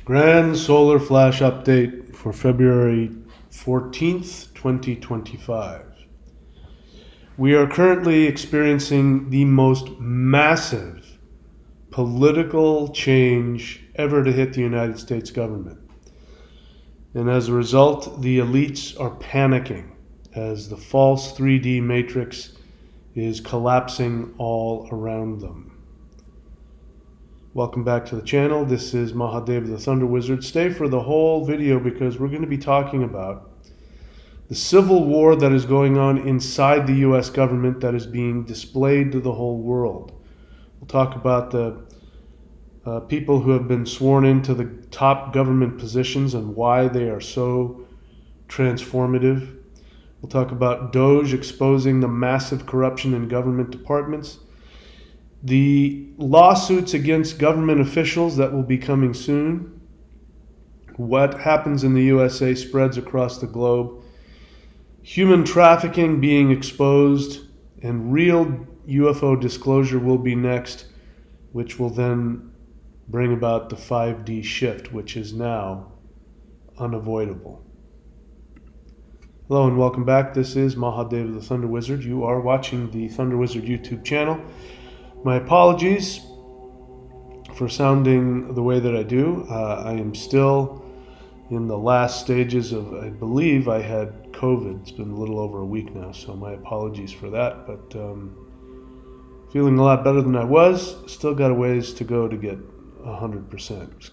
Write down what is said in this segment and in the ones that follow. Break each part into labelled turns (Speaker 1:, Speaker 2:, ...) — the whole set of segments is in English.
Speaker 1: Grand solar flash update for February 14th, 2025. We are currently experiencing the most massive political change ever to hit the United States government. And as a result, the elites are panicking as the false 3D matrix is collapsing all around them. Welcome back to the channel. This is Mahadev the Thunder Wizard. Stay for the whole video because we're going to be talking about the civil war that is going on inside the US government that is being displayed to the whole world. We'll talk about the people who have been sworn into the top government positions and why they are so transformative. We'll talk about Doge exposing the massive corruption in government departments, the lawsuits against government officials that will be coming soon, what happens in the USA spreads across the globe, human trafficking being exposed, and real UFO disclosure will be next, which will then bring about the 5D shift, which is now unavoidable. Hello and welcome back. This is Mahadev the Thunder Wizard. You are watching the Thunder Wizard YouTube channel. My apologies for sounding the way that I do. I am still in the last stages of, I believe I had COVID. It's been a little over a week now, so my apologies for that. But feeling a lot better than I was. Still got a ways to go to get 100%.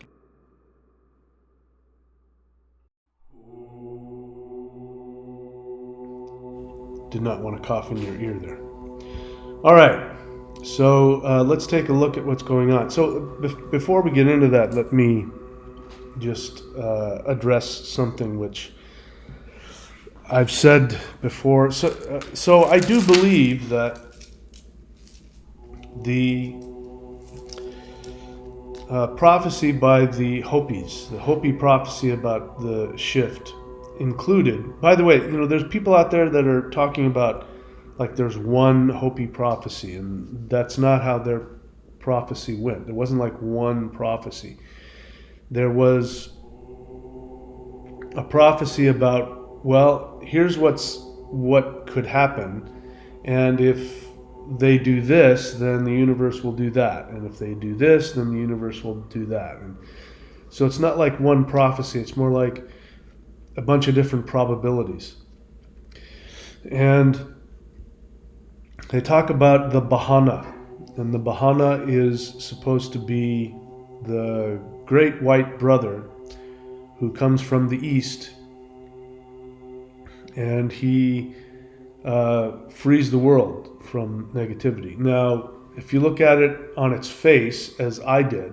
Speaker 1: Did not want to cough in your ear there. All right. So let's take a look at what's going on. So before we get into that, let me just address something which I've said before. So I do believe that the prophecy by the Hopis, the Hopi prophecy about the shift included. By the way, there's people out there that are talking about like there's one Hopi prophecy, and that's not how their prophecy went. There wasn't like one prophecy. There was a prophecy about, well, here's what could happen, and if they do this, then the universe will do that, and if they do this, then the universe will do that. And so it's not like one prophecy. It's more like a bunch of different probabilities. And they talk about the Bahana, and the Bahana is supposed to be the great white brother who comes from the east, and he frees the world from negativity. Now, if you look at it on its face, as I did,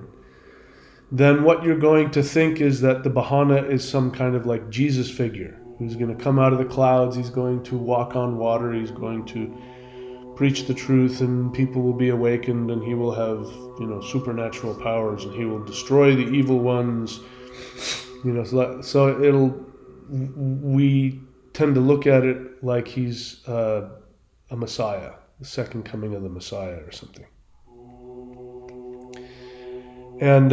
Speaker 1: then what you're going to think is that the Bahana is some kind of like Jesus figure who's going to come out of the clouds. He's going to walk on water. He's going to preach the truth, and people will be awakened, and he will have, supernatural powers, and he will destroy the evil ones. So we tend to look at it like he's a Messiah, the second coming of the Messiah or something. And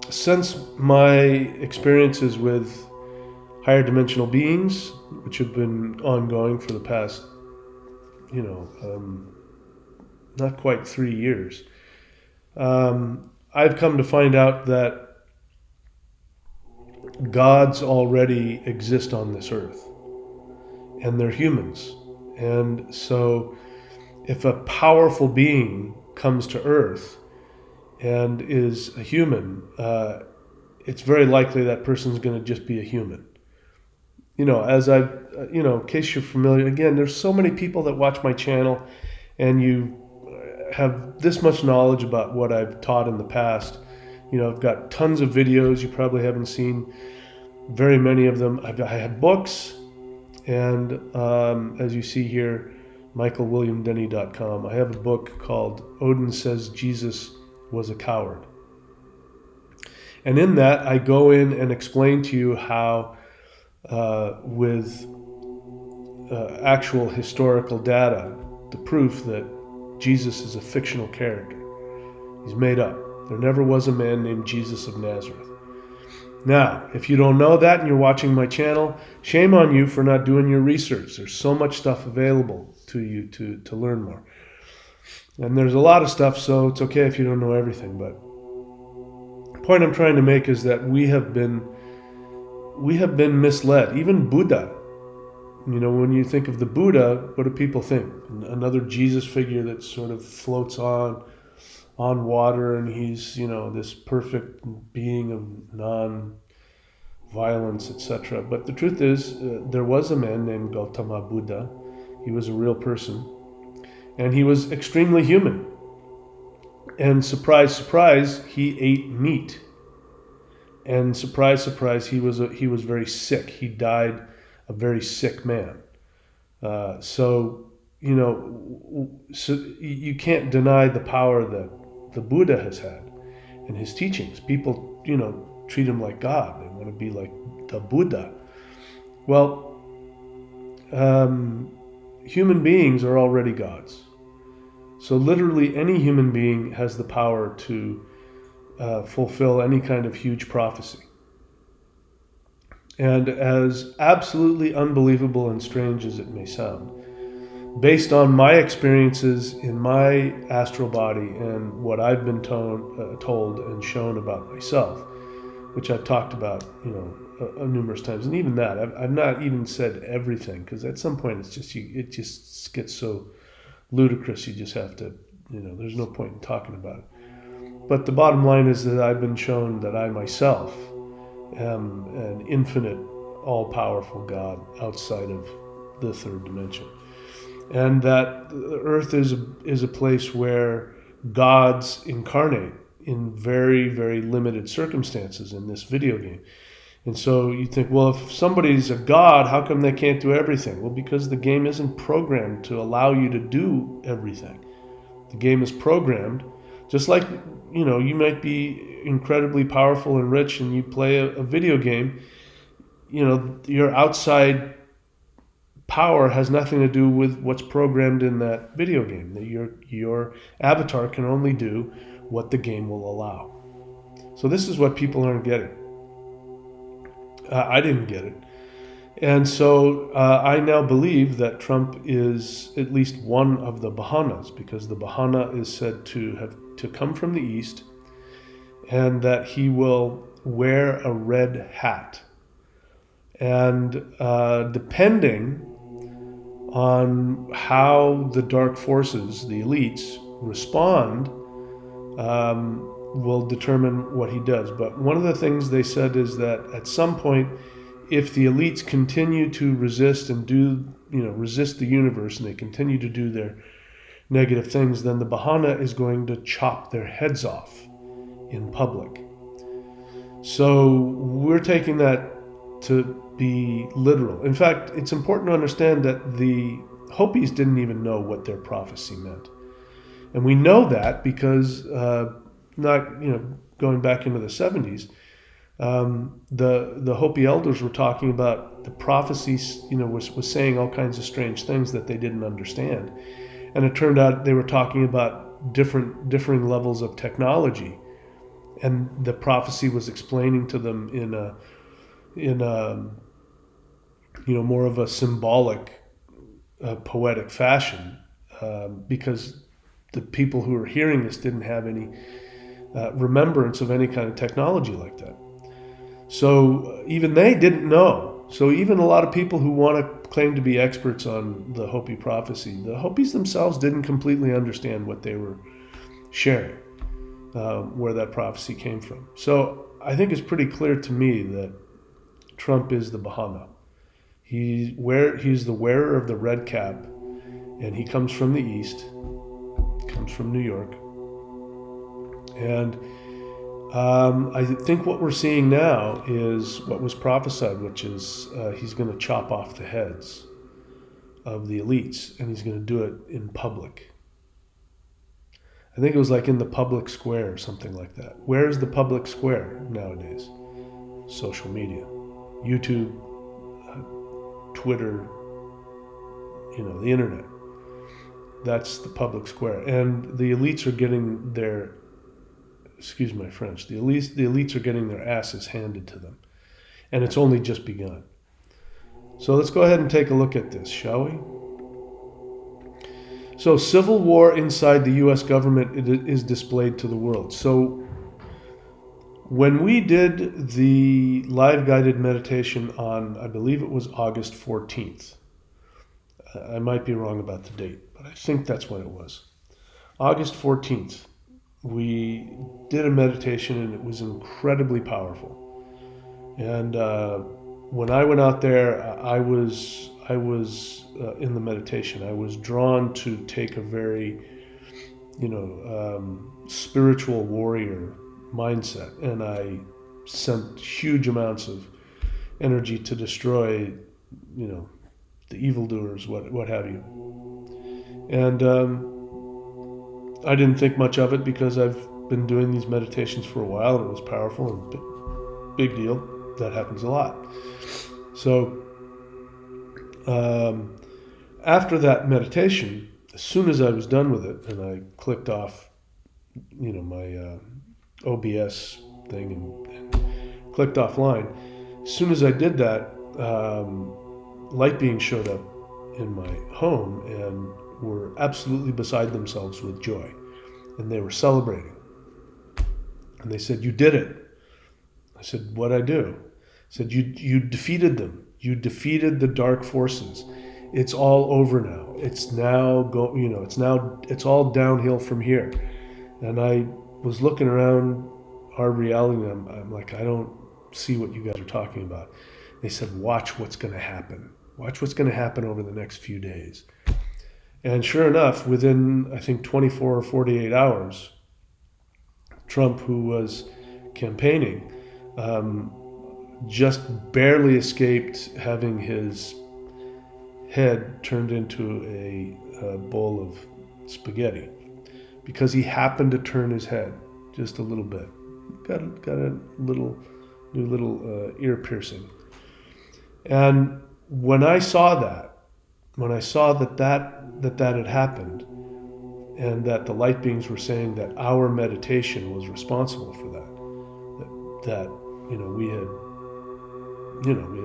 Speaker 1: since my experiences with higher dimensional beings, which have been ongoing for the past not quite 3 years, I've come to find out that gods already exist on this earth, and they're humans. And so if a powerful being comes to earth and is a human, it's very likely that person's going to just be a human. As in case you're familiar, again, there's so many people that watch my channel, and you have this much knowledge about what I've taught in the past. I've got tons of videos you probably haven't seen, very many of them. I have books, and as you see here, michaelwilliamdenny.com. I have a book called Odin Says Jesus Was a Coward. And in that, I go in and explain to you how with actual historical data, the proof that Jesus is a fictional character. He's made up. There never was a man named Jesus of Nazareth. Now, if you don't know that and you're watching my channel, shame on you for not doing your research. There's so much stuff available to you to learn more. And there's a lot of stuff, so it's okay if you don't know everything. But the point I'm trying to make is that we have been misled. Even Buddha. You know, when you think of the Buddha, what do people think? Another Jesus figure that sort of floats on water, and he's, you know, this perfect being of non-violence, etc. But the truth is, there was a man named Gautama Buddha. He was a real person, and he was extremely human. And surprise, surprise, he ate meat. And surprise, surprise, he was very sick. He died a very sick man. So you can't deny the power that the Buddha has had in his teachings. People, treat him like God. They want to be like the Buddha. Well, human beings are already gods. So literally any human being has the power to fulfill any kind of huge prophecy. And as absolutely unbelievable and strange as it may sound, based on my experiences in my astral body and what I've been told and shown about myself, which I've talked about, numerous times, and even that, I've not even said everything, because at some point it just gets so ludicrous. You just have to, there's no point in talking about it. But the bottom line is that I've been shown that I myself am an infinite, all-powerful God outside of the third dimension. And that the earth is a place where gods incarnate in very, very limited circumstances in this video game. And so you think, well, if somebody's a god, how come they can't do everything? Well, because the game isn't programmed to allow you to do everything. The game is programmed, just like, you might be incredibly powerful and rich and you play a video game, your outside power has nothing to do with what's programmed in that video game. Your avatar can only do what the game will allow. So this is what people aren't getting. I didn't get it. And so I now believe that Trump is at least one of the Bahanas, because the Bahana is said to come from the East, and that he will wear a red hat. And depending on how the dark forces, the elites, respond, will determine what he does. But one of the things they said is that at some point, if the elites continue to resist and resist the universe, and they continue to do their negative things, then the Bahana is going to chop their heads off in public. So we're taking that to be literal. In fact, it's important to understand that the Hopis didn't even know what their prophecy meant. And we know that because going back into the 70s, the Hopi elders were talking about the prophecies, was saying all kinds of strange things that they didn't understand. And it turned out they were talking about differing levels of technology. And the prophecy was explaining to them in more of a symbolic, poetic fashion, because the people who were hearing this didn't have any remembrance of any kind of technology like that. So even they didn't know. So even a lot of people who want to claim to be experts on the Hopi prophecy, the Hopis themselves didn't completely understand what they were sharing, where that prophecy came from. So I think it's pretty clear to me that Trump is the Bahana. He's the wearer of the red cap, and he comes from the East, comes from New York. And I think what we're seeing now is what was prophesied, which is he's going to chop off the heads of the elites, and he's going to do it in public. I think it was like in the public square or something like that. Where is the public square nowadays? Social media. YouTube, Twitter, the internet. That's the public square. And the elites are getting their, excuse my French, the elites are getting their asses handed to them. And it's only just begun. So let's go ahead and take a look at this, shall we? So civil war inside the U.S. government is displayed to the world. So when we did the live guided meditation on, I believe it was August 14th. I might be wrong about the date, but I think that's when it was. August 14th, we did a meditation and it was incredibly powerful. And when I went out there, I was in the meditation. I was drawn to take a very, spiritual warrior mindset, and I sent huge amounts of energy to destroy, the evildoers, what have you. And I didn't think much of it because I've been doing these meditations for a while, and it was powerful and big deal. That happens a lot. So after that meditation, as soon as I was done with it, and I clicked off, my OBS thing and clicked offline. As soon as I did that, light beings showed up in my home and were absolutely beside themselves with joy. And they were celebrating. And they said, "You did it." I said, "What'd I do?" I said, You defeated them. You defeated the dark forces. It's all over now. It's now it's all downhill from here. And I was looking around our reality, and I'm like, I don't see what you guys are talking about. They said, watch what's going to happen. Watch what's going to happen over the next few days. And sure enough, within, I think, 24 or 48 hours, Trump, who was campaigning, just barely escaped having his head turned into a bowl of spaghetti, because he happened to turn his head just a little bit. Got a new little ear piercing. And when I saw that had happened, and that the light beings were saying that our meditation was responsible for that we had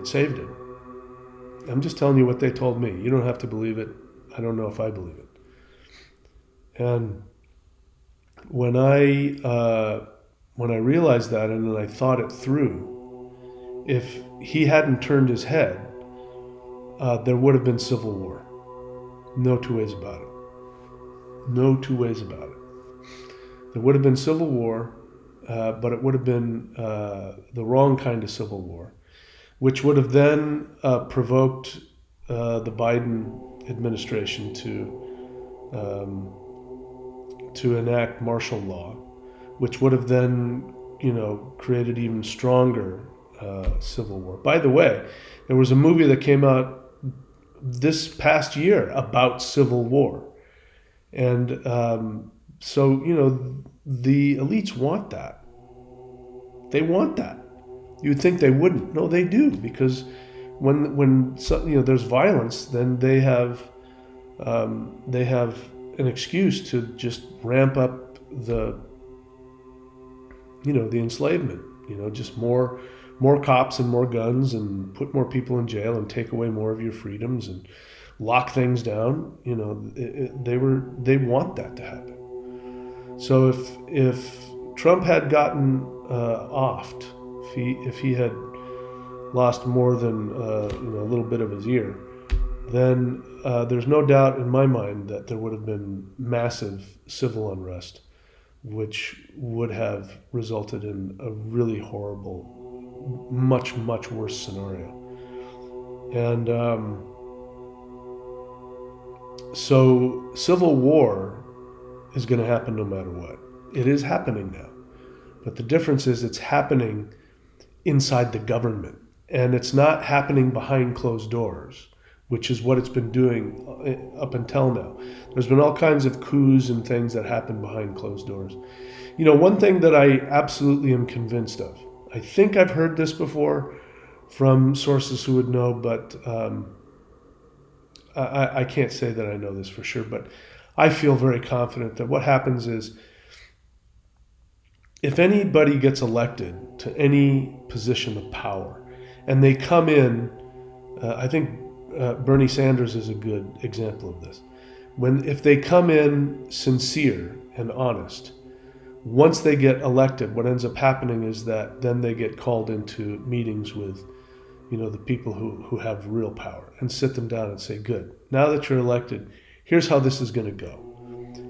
Speaker 1: saved it. I'm just telling you what they told me. You don't have to believe it. I don't know if I believe it. And when I realized that, and then I thought it through, if he hadn't turned his head, there would have been civil war. No two ways about it. No two ways about it. There would have been civil war, but it would have been the wrong kind of civil war, which would have then provoked the Biden administration to enact martial law, which would have then, created even stronger civil war. By the way, there was a movie that came out this past year about civil war. And so, the elites want that. They want that. You would think they wouldn't. No, they do, because when there's violence, then they have an excuse to just ramp up the enslavement. Just more cops and more guns, and put more people in jail and take away more of your freedoms and lock things down. They want that to happen. So if Trump had gotten offed, if he had lost more than a little bit of his ear, then there's no doubt in my mind that there would have been massive civil unrest, which would have resulted in a really horrible, much, much worse scenario. And so civil war is going to happen no matter what. It is happening now. But the difference is it's happening inside the government. And it's not happening behind closed doors, which is what it's been doing up until now. There's been all kinds of coups and things that happen behind closed doors. One thing that I absolutely am convinced of, I think I've heard this before from sources who would know, but I can't say that I know this for sure, but I feel very confident that what happens is if anybody gets elected to any position of power and they come in, I think Bernie Sanders is a good example of this. If they come in sincere and honest, once they get elected, what ends up happening is that then they get called into meetings with, the people who have real power and sit them down and say, good, now that you're elected, here's how this is going to go.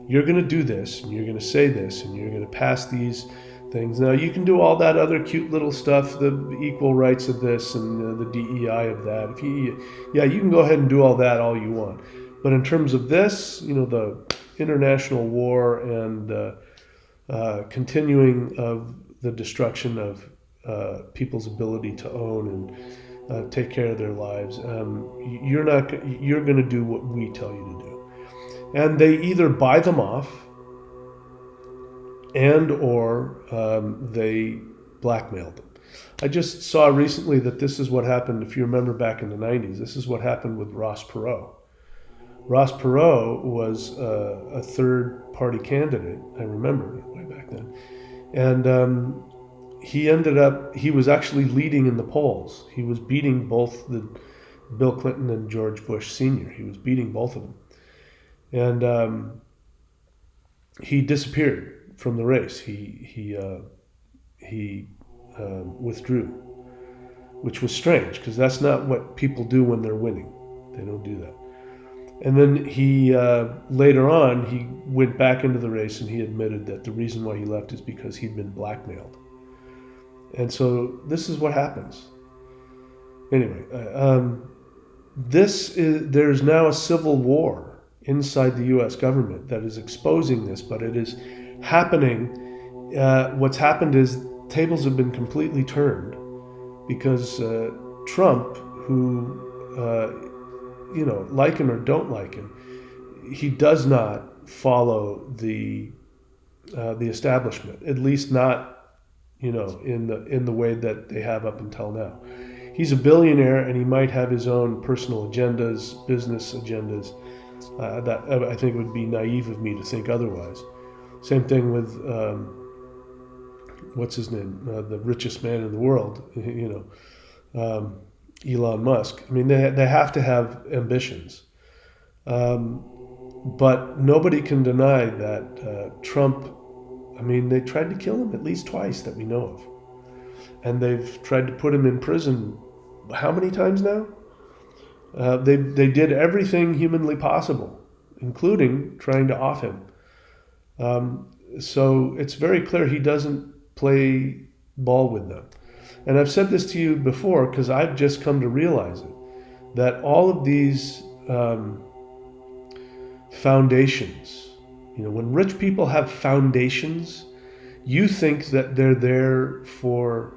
Speaker 1: You're going to do this, and you're going to say this, and you're going to pass these things. Now, you can do all that other cute little stuff, the equal rights of this and the DEI of that. You can go ahead and do all that all you want. But in terms of this, the international war and continuing of the destruction of people's ability to own and take care of their lives, you're going to do what we tell you to do. And they either buy them off and or they blackmail them. I just saw recently that this is what happened, if you remember back in the 90s, this is what happened with Ross Perot. Ross Perot was a third-party candidate, I remember way back then. And he was actually leading in the polls. He was beating both Bill Clinton and George Bush Sr. He was beating both of them. And he disappeared from the race. He withdrew, which was strange because that's not what people do when they're winning. They don't do that. And then he later on he went back into the race and he admitted that the reason why he left is because he'd been blackmailed. And so this is what happens. Anyway, there's now a civil war inside the U.S. government that is exposing this, but it is happening. What's happened is tables have been completely turned because Trump, who, like him or don't like him, he does not follow the establishment, at least not, in the way that they have up until now. He's a billionaire and he might have his own personal agendas, business agendas. That I think it would be naive of me to think otherwise. Same thing with what's his name, the richest man in the world, Elon Musk. I mean, they have to have ambitions, but nobody can deny that Trump. I mean, they tried to kill him at least twice that we know of, and they've tried to put him in prison. How many times now? They did everything humanly possible, including trying to off him. So it's very clear he doesn't play ball with them. And I've said this to you before because I've just come to realize it, that all of these foundations, when rich people have foundations, you think that they're there for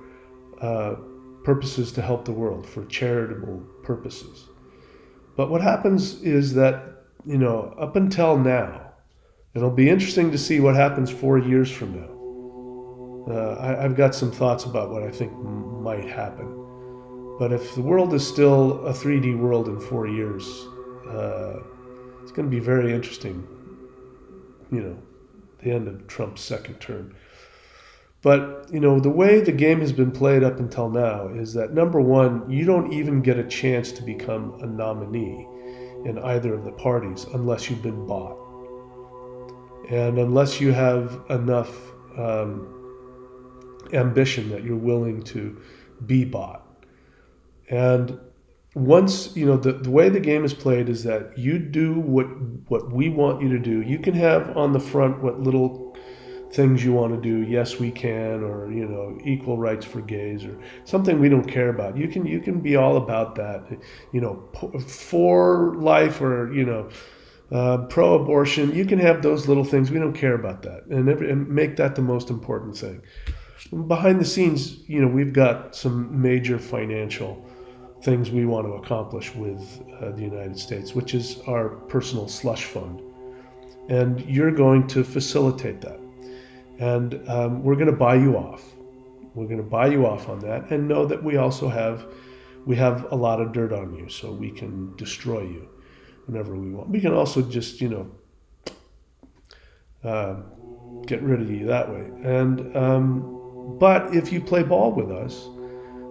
Speaker 1: purposes to help the world, for charitable purposes. But what happens is that, up until now, it'll be interesting to see what happens 4 years from now. I've got some thoughts about what I think might happen. But if the world is still a 3D world in 4 years, it's going to be very interesting, the end of Trump's second term. But, the way the game has been played up until now is that, number one, you don't even get a chance to become a nominee in either of the parties unless you've been bought. And unless you have enough ambition that you're willing to be bought. And once, the way the game is played is that you do what we want you to do. You can have on the front what little things you want to do, yes we can, or equal rights for gays, or something we don't care about. You can be all about that, for life, or pro-abortion. You can have those little things. We don't care about that, and make that the most important thing. Behind the scenes, we've got some major financial things we want to accomplish with the United States, which is our personal slush fund, and you're going to facilitate that. And we're going to buy you off. We're going to buy you off on that, and know that we also have a lot of dirt on you, so we can destroy you. whenever we want. We can also just, get rid of you that way. But if you play ball with us,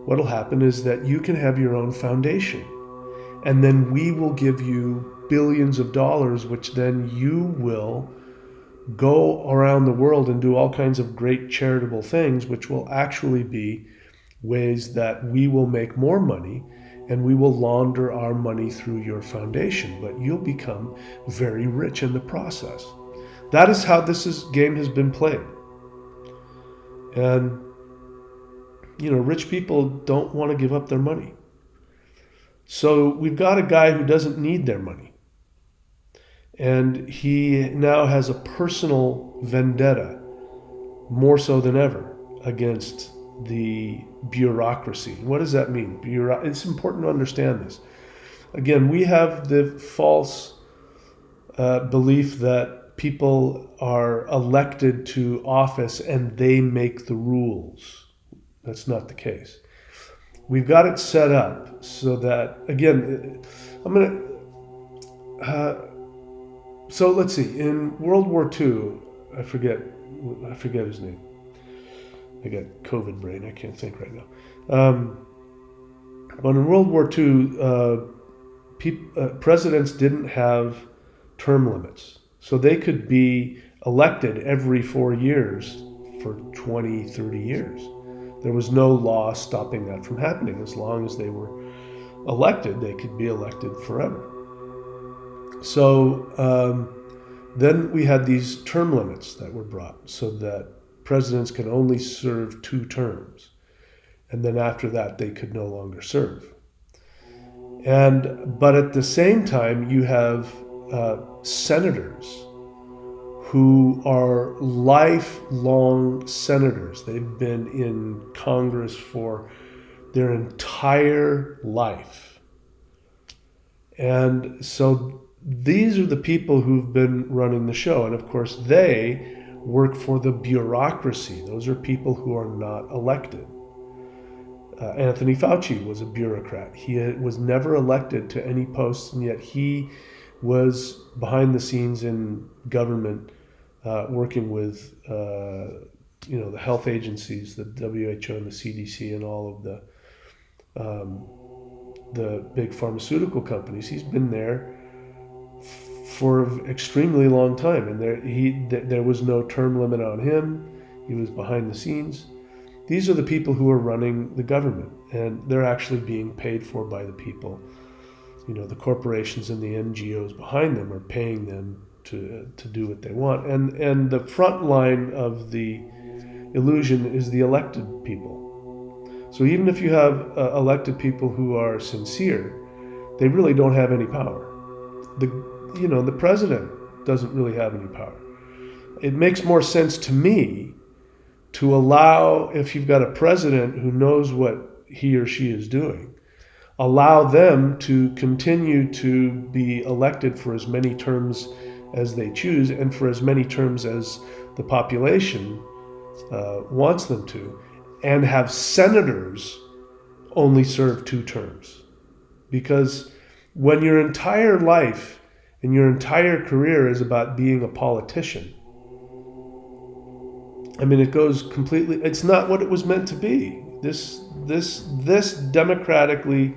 Speaker 1: what'll happen is that you can have your own foundation. And then we will give you billions of dollars, which then you will go around the world and do all kinds of great charitable things, which will actually be ways that we will make more money, and we will launder our money through your foundation. But you'll become very rich in the process. That is how this game has been played. And, rich people don't want to give up their money. So we've got a guy who doesn't need their money. And he now has a personal vendetta, more so than ever, against the bureaucracy. What does that mean? It's important to understand this. Again, we have the false belief that people are elected to office and they make the rules. That's not the case. We've got it set up so that, again, so let's see, in World War II, I forget his name. I got COVID brain, I can't think right now. But in World War II, presidents didn't have term limits. So they could be elected every 4 years for 20, 30 years. There was no law stopping that from happening. As long as they were elected, they could be elected forever. So then we had these term limits that were brought so that presidents could only serve 2 terms. And then after that, they could no longer serve. But at the same time, you have senators who are lifelong senators. They've been in Congress for their entire life. And so these are the people who've been running the show. And of course, they work for the bureaucracy. Those are people who are not elected. Anthony Fauci was a bureaucrat. He was never elected to any posts, and yet he was behind the scenes in government, working with the health agencies, the WHO and the CDC, and all of the big pharmaceutical companies. He's been there for an extremely long time, and there was no term limit on him. He was behind the scenes. These are the people who are running the government, and they're actually being paid for by the people. The corporations and the NGOs behind them are paying them to do what they want. And the front line of the illusion is the elected people. So even if you have elected people who are sincere, they really don't have any power. The president doesn't really have any power. It makes more sense to me to allow, if you've got a president who knows what he or she is doing, allow them to continue to be elected for as many terms as they choose and for as many terms as the population wants them to, and have senators only serve 2 terms. Because when your entire life and your entire career is about being a politician, it goes completely, it's not what it was meant to be. This democratically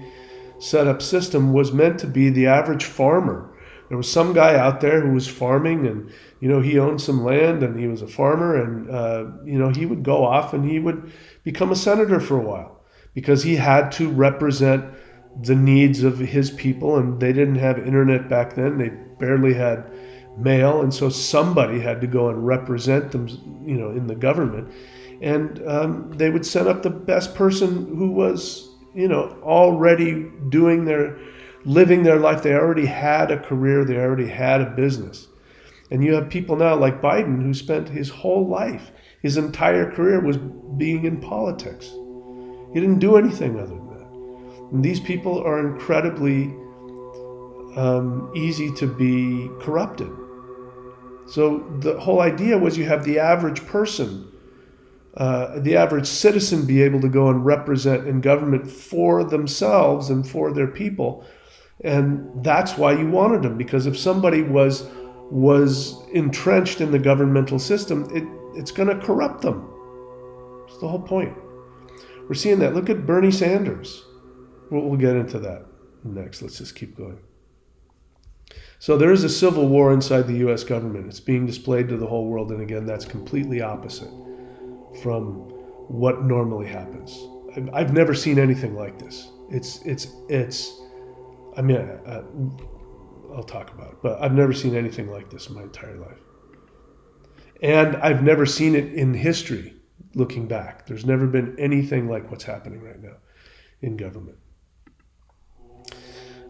Speaker 1: set up system was meant to be the average farmer. There was some guy out there who was farming, and he owned some land, and he was a farmer, and he would go off and he would become a senator for a while because he had to represent the needs of his people, and they didn't have internet back then. They barely had mail, and so somebody had to go and represent them, in the government. And they would send up the best person who was, already living their life. They already had a career. They already had a business. And you have people now like Biden who spent his whole life, his entire career was being in politics. He didn't do anything other than that. And these people are incredibly easy to be corrupted. So the whole idea was you have the average person, the average citizen be able to go and represent in government for themselves and for their people. And that's why you wanted them, because if somebody was entrenched in the governmental system, it's going to corrupt them. That's the whole point. We're seeing that. Look at Bernie Sanders. We'll get into that next. Let's just keep going. So there is a civil war inside the U.S. government. It's being displayed to the whole world. And again, that's completely opposite from what normally happens. I've never seen anything like this. I mean, I'll talk about it, but I've never seen anything like this in my entire life. And I've never seen it in history, looking back. There's never been anything like what's happening right now in government.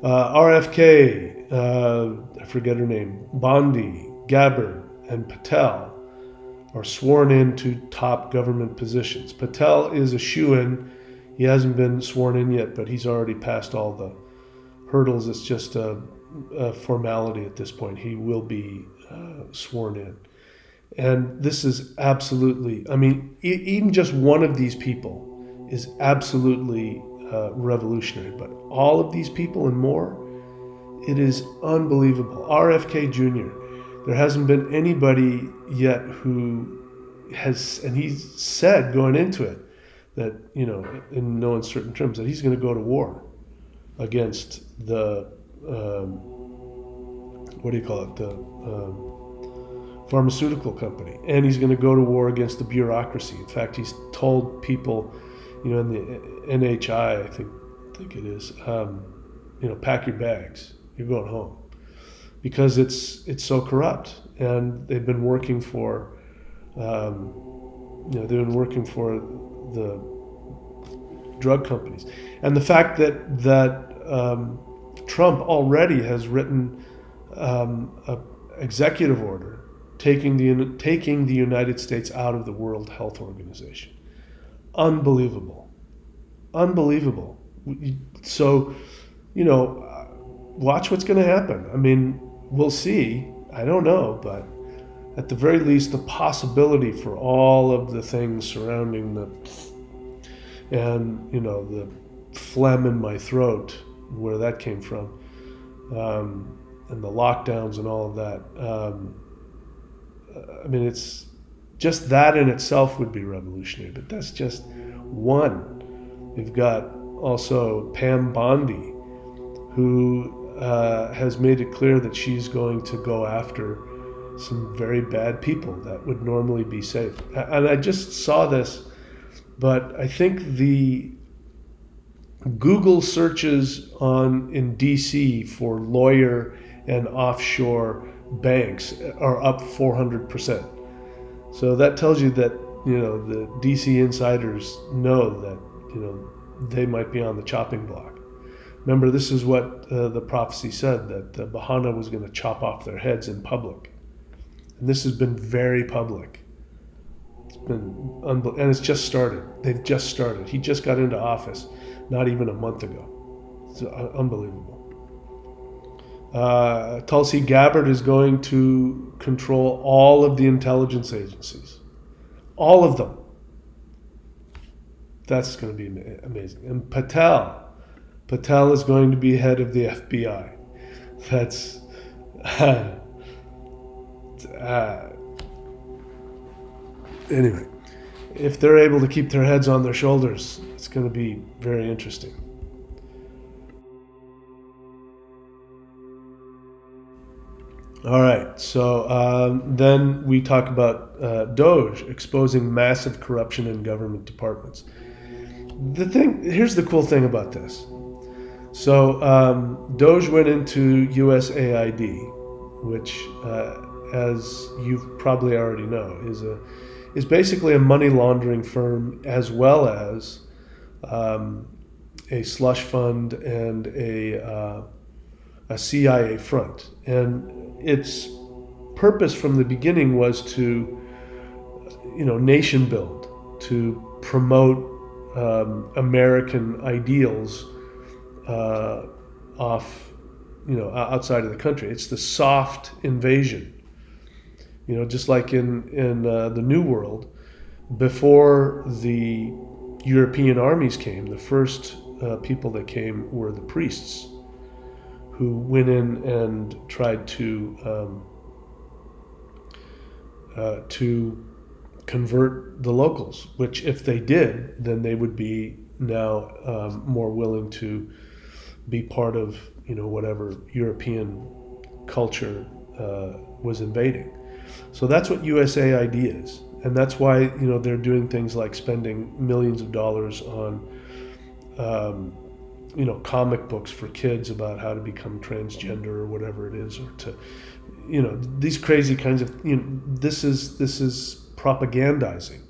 Speaker 1: RFK, I forget her name, Bondi, Gabbard, and Patel are sworn into top government positions. Patel is a shoo-in. He hasn't been sworn in yet, but he's already passed all the hurdles. It's just a formality at this point. He will be sworn in. And this is absolutely, I mean, even just one of these people is absolutely revolutionary. But all of these people and more, it is unbelievable. RFK Jr., there hasn't been anybody yet who has, and he said going into it that, you know, in no uncertain terms, that he's going to go to war against the, pharmaceutical company. And he's going to go to war against the bureaucracy. In fact, he's told people, you know, in the NHI, I think it is, you know, pack your bags, you're going home. Because it's so corrupt. And they've been working for, they've been working for the drug companies. And the fact that Trump already has written an executive order taking the United States out of the World Health Organization. Unbelievable. So, you know, watch what's going to happen. I mean, we'll see. I don't know, but at the very least, the possibility for all of the things surrounding and, you know, the phlegm in my throat, where that came from, and the lockdowns and all of that. I mean, it's just that in itself would be revolutionary, but that's just one. You've got also Pam Bondi, who has made it clear that she's going to go after some very bad people that would normally be safe. And I just saw this, but I think the Google searches in DC for lawyer and offshore banks are up 400%. So that tells you that, you know, the DC insiders know that, you know, they might be on the chopping block. Remember, this is what the prophecy said, that Bahana was going to chop off their heads in public. And this has been very public. It's been and it's just started. They've just started. He just got into office not even a month ago. It's unbelievable. Tulsi Gabbard is going to control all of the intelligence agencies. All of them. That's going to be amazing. And Patel is going to be head of the FBI. That's anyway, if they're able to keep their heads on their shoulders, it's going to be very interesting. All right, so then we talk about Doge exposing massive corruption in government departments. Here's the cool thing about this. So Doge went into USAID, which, as you probably already know, is basically a money laundering firm, as well as a slush fund and a CIA front. And its purpose from the beginning was to, you know, nation build, to promote American ideals outside of the country. It's the soft invasion. You know, just like in the New World, before the European armies came, the first people that came were the priests, who went in and tried to convert the locals, which if they did, then they would be now more willing to be part of, whatever European culture was invading. So that's what USAID is. And that's why, they're doing things like spending millions of dollars on, comic books for kids about how to become transgender or whatever it is, or to, these crazy kinds of, this is propagandizing.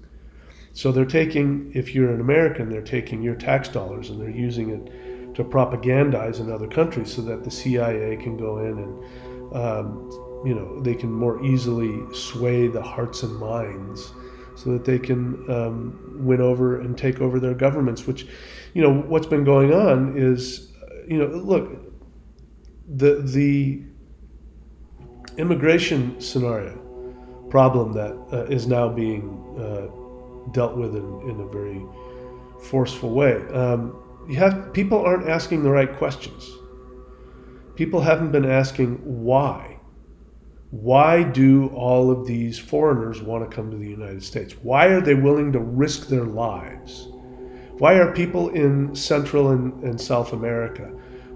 Speaker 1: So they're taking, if you're an American, they're taking your tax dollars and they're using it to propagandize in other countries so that the CIA can go in and, they can more easily sway the hearts and minds so that they can win over and take over their governments, which, what's been going on is, look, the immigration scenario problem that is now being dealt with in a very forceful way. People aren't asking the right questions. People haven't been asking why. Why do all of these foreigners want to come to the United States? Why are they willing to risk their lives? Why are people in Central and South America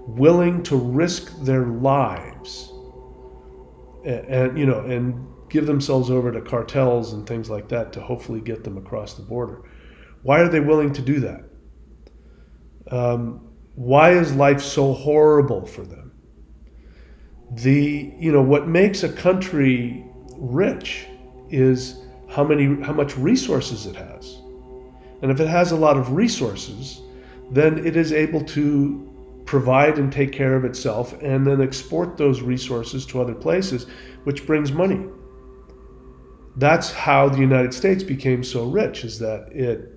Speaker 1: willing to risk their lives and give themselves over to cartels and things like that to hopefully get them across the border? Why are they willing to do that? Why is life so horrible for them? What makes a country rich is how much resources it has. And if it has a lot of resources, then it is able to provide and take care of itself and then export those resources to other places, which brings money. That's how the United States became so rich, is that it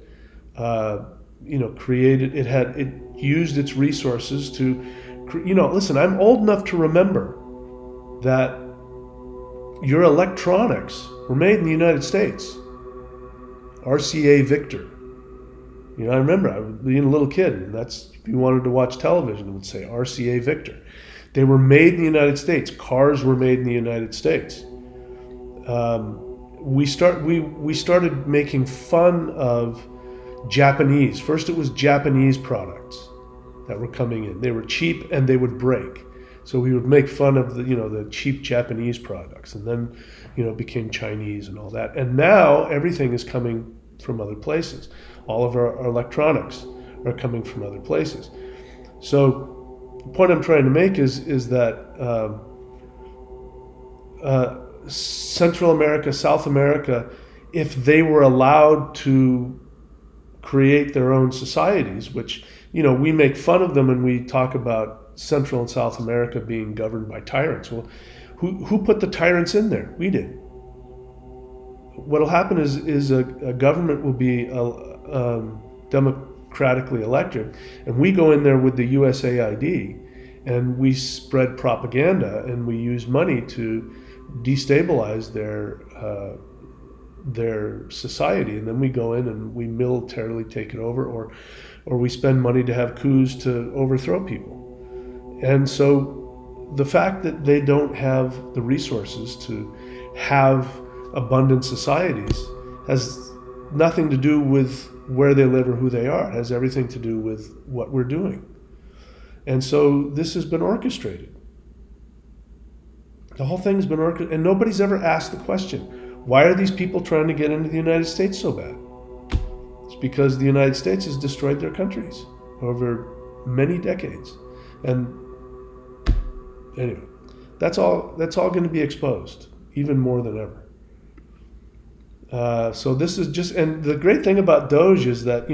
Speaker 1: used its resources to, listen, I'm old enough to remember that your electronics were made in the United States. RCA Victor. I remember I was being a little kid, and that's, if you wanted to watch television, it would say RCA Victor. They were made in the United States. Cars were made in the United States. We started making fun of Japanese. First it was Japanese products that were coming in. They were cheap and they would break. So we would make fun of the cheap Japanese products, and then, it became Chinese and all that. And now everything is coming from other places. All of our electronics are coming from other places. So the point I'm trying to make is that Central America, South America, if they were allowed to create their own societies, which, we make fun of them and we talk about Central and South America being governed by tyrants. Well, who put the tyrants in there? We did. What'll happen is a government will be democratically elected, and we go in there with the USAID, and we spread propaganda, and we use money to destabilize their society, and then we go in and we militarily take it over, or we spend money to have coups to overthrow people. And so the fact that they don't have the resources to have abundant societies has nothing to do with where they live or who they are. It has everything to do with what we're doing. And so this has been orchestrated. The whole thing's been orchestrated, and nobody's ever asked the question, why are these people trying to get into the United States so bad? It's because the United States has destroyed their countries over many decades. And anyway, that's all going to be exposed, even more than ever. So this is just, and the great thing about Doge is that,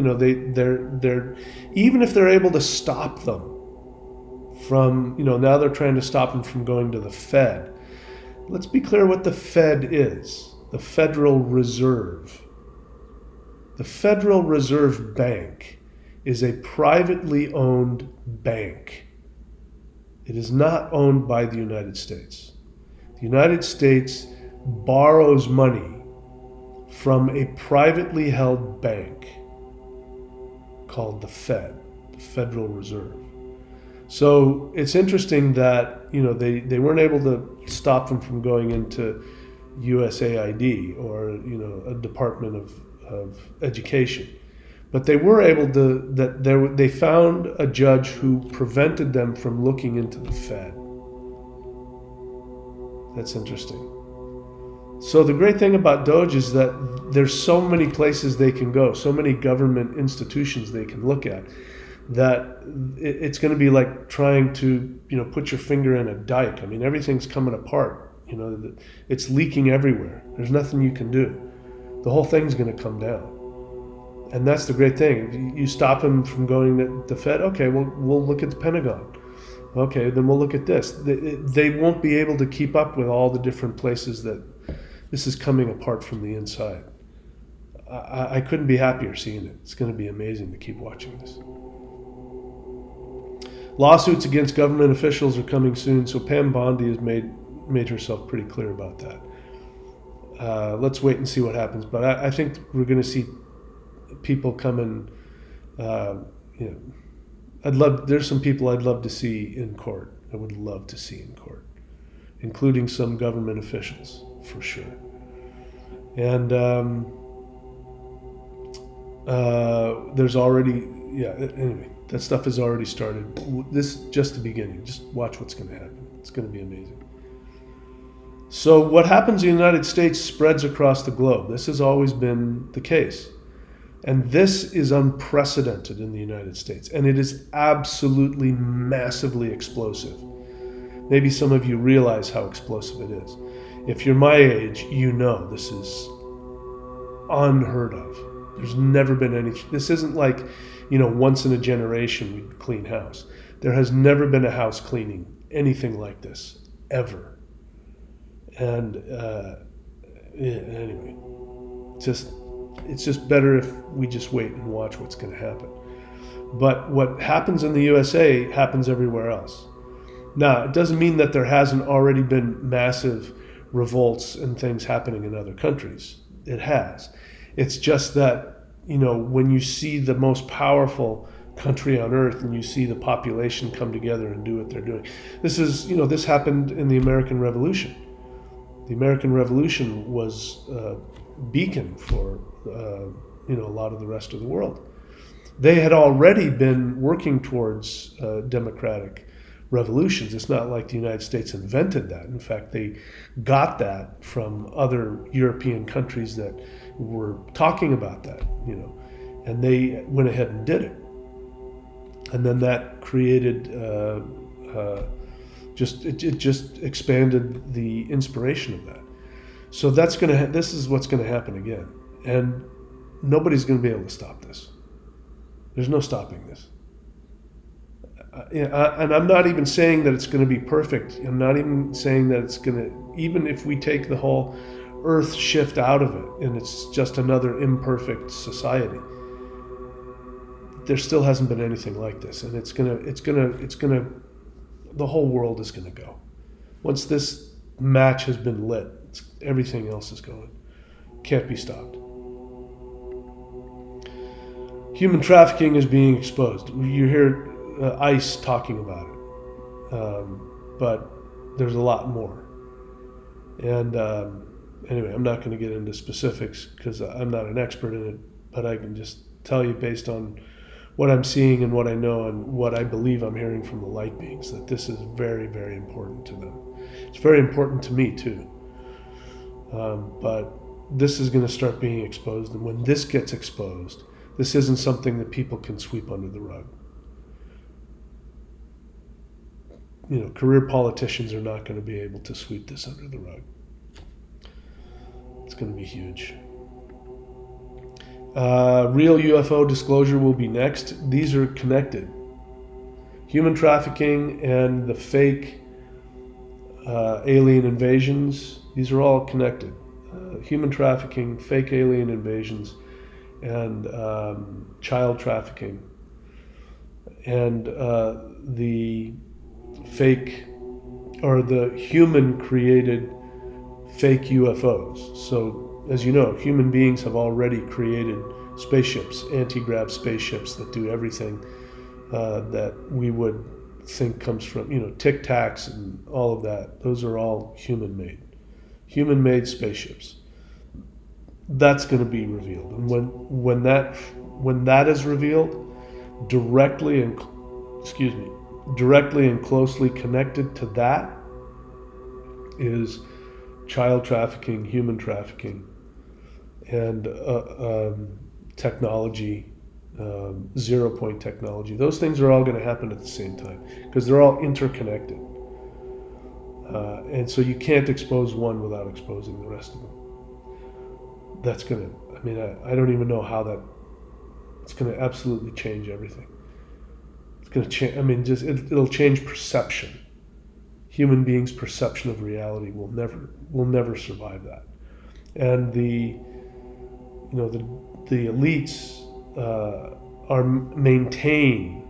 Speaker 1: they're even if they're able to stop them from, now they're trying to stop them from going to the Fed. Let's be clear what the Fed is. The Federal Reserve. The Federal Reserve Bank is a privately owned bank. It is not owned by the United States. The United States borrows money from a privately held bank called the Fed, the Federal Reserve. So it's interesting that they weren't able to stop them from going into USAID or a Department of Education, but they were able to. They found a judge who prevented them from looking into the Fed. That's interesting. So the great thing about Doge is that there's so many places they can go, so many government institutions they can look at, that it's going to be like trying to put your finger in a dike. I mean, everything's coming apart. It's leaking everywhere. There's nothing you can do. The whole thing's going to come down. And that's the great thing. If you stop them from going to the Fed, okay, well, we'll look at the Pentagon. Okay, then we'll look at this. They won't be able to keep up with all the different places that this is coming apart from the inside. I couldn't be happier seeing it. It's going to be amazing to keep watching this. Lawsuits against government officials are coming soon, so Pam Bondi has made herself pretty clear about that. Let's wait and see what happens. But I think we're going to see people coming. There's some people I'd love to see in court. I would love to see in court, including some government officials for sure. And there's already, anyway, that stuff has already started. This is just the beginning. Just watch what's going to happen. It's going to be amazing. So what happens in the United States spreads across the globe. This has always been the case. And this is unprecedented in the United States. And it is absolutely massively explosive. Maybe some of you realize how explosive it is. If you're my age, this is unheard of. There's never been any. This isn't like, once in a generation we'd clean house. There has never been a house cleaning anything like this, ever. And anyway, it's just better if we just wait and watch what's going to happen. But what happens in the USA happens everywhere else. Now, it doesn't mean that there hasn't already been massive revolts and things happening in other countries. It has. It's just that, when you see the most powerful country on earth and you see the population come together and do what they're doing. This happened in the American Revolution. The American Revolution was a beacon for, a lot of the rest of the world. They had already been working towards democratic revolutions. It's not like the United States invented that. In fact, they got that from other European countries that were talking about that, and they went ahead and did it. And then that created, it just expanded the inspiration of that. So this is what's going to happen again. And nobody's going to be able to stop this. There's no stopping this. And I'm not even saying that it's going to be perfect. I'm not even saying that it's going to, even if we take the whole earth shift out of it and it's just another imperfect society, there still hasn't been anything like this. And it's going to, the whole world is going to go. Once this match has been lit, everything else is going. Can't be stopped. Human trafficking is being exposed. You hear ICE talking about it, but there's a lot more. And anyway, I'm not going to get into specifics because I'm not an expert in it, but I can just tell you based on what I'm seeing and what I know and what I believe I'm hearing from the light beings, that this is very, very important to them. It's very important to me too. But this is going to start being exposed, and when this gets exposed, this isn't something that people can sweep under the rug. Career politicians are not going to be able to sweep this under the rug. It's going to be huge. Real UFO disclosure will be next. These are connected. Human trafficking and the fake alien invasions, these are all connected. Human trafficking, fake alien invasions, and child trafficking, and the fake or the human created fake UFOs. So as you know, human beings have already created spaceships, anti-grav spaceships that do everything that we would think comes from, Tic Tacs and all of that. Those are all human-made spaceships. That's going to be revealed, and when that is revealed, directly and closely connected to that is child trafficking, human trafficking, and technology, 0-point technology. Those things are all going to happen at the same time because they're all interconnected. And so you can't expose one without exposing the rest of them. That's going to, I don't even know how it's going to absolutely change everything. It's going to change, it'll change perception. Human beings' perception of reality will never survive that. And the elites maintain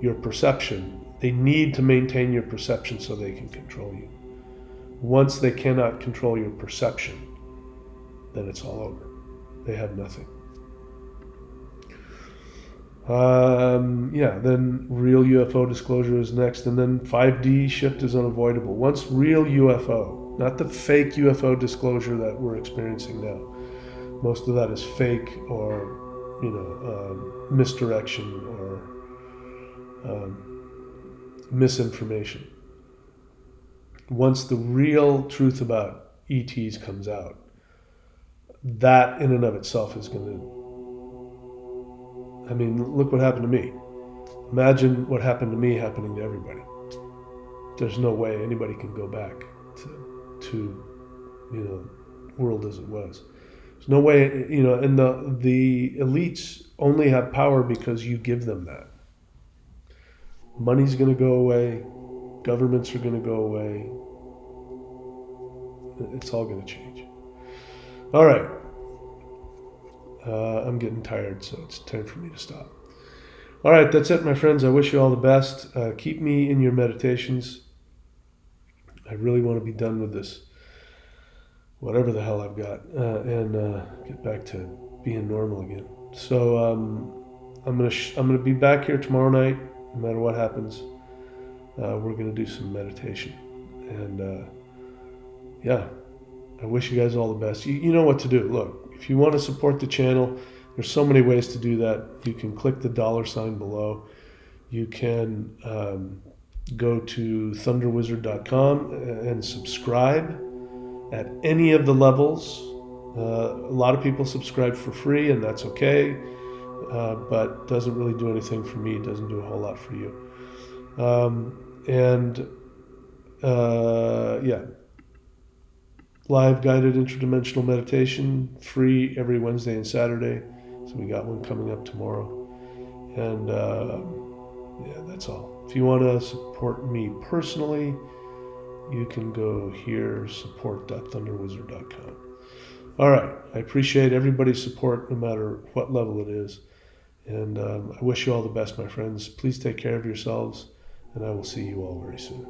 Speaker 1: your perception. They need to maintain your perception so they can control you. Once they cannot control your perception, then it's all over. They have nothing. Then real UFO disclosure is next, and then 5D shift is unavoidable. Once real UFO, not the fake UFO disclosure that we're experiencing now. Most of that is fake or, misdirection or misinformation. Once the real truth about ETs comes out, that in and of itself is going to, look what happened to me. Imagine what happened to me happening to everybody. There's no way anybody can go back to world as it was. There's no way, and the elites only have power because you give them that. Money's going to go away. Governments are going to go away. It's all going to change. All right. I'm getting tired, so it's time for me to stop. All right, that's it, my friends. I wish you all the best. Keep me in your meditations. I really want to be done with this, whatever the hell I've got, and get back to being normal again. So I'm gonna be back here tomorrow night, no matter what happens. We're gonna do some meditation, and I wish you guys all the best. You know what to do. Look. If you want to support the channel, there's so many ways to do that. You can click the $ below. You can go to thunderwizard.com and subscribe at any of the levels. A lot of people subscribe for free, and that's okay, but doesn't really do anything for me. It doesn't do a whole lot for you. Live guided interdimensional meditation, free every Wednesday and Saturday. So we got one coming up tomorrow. And that's all. If you want to support me personally, you can go here, support.thunderwizard.com. All right. I appreciate everybody's support, no matter what level it is. And I wish you all the best, my friends. Please take care of yourselves, and I will see you all very soon.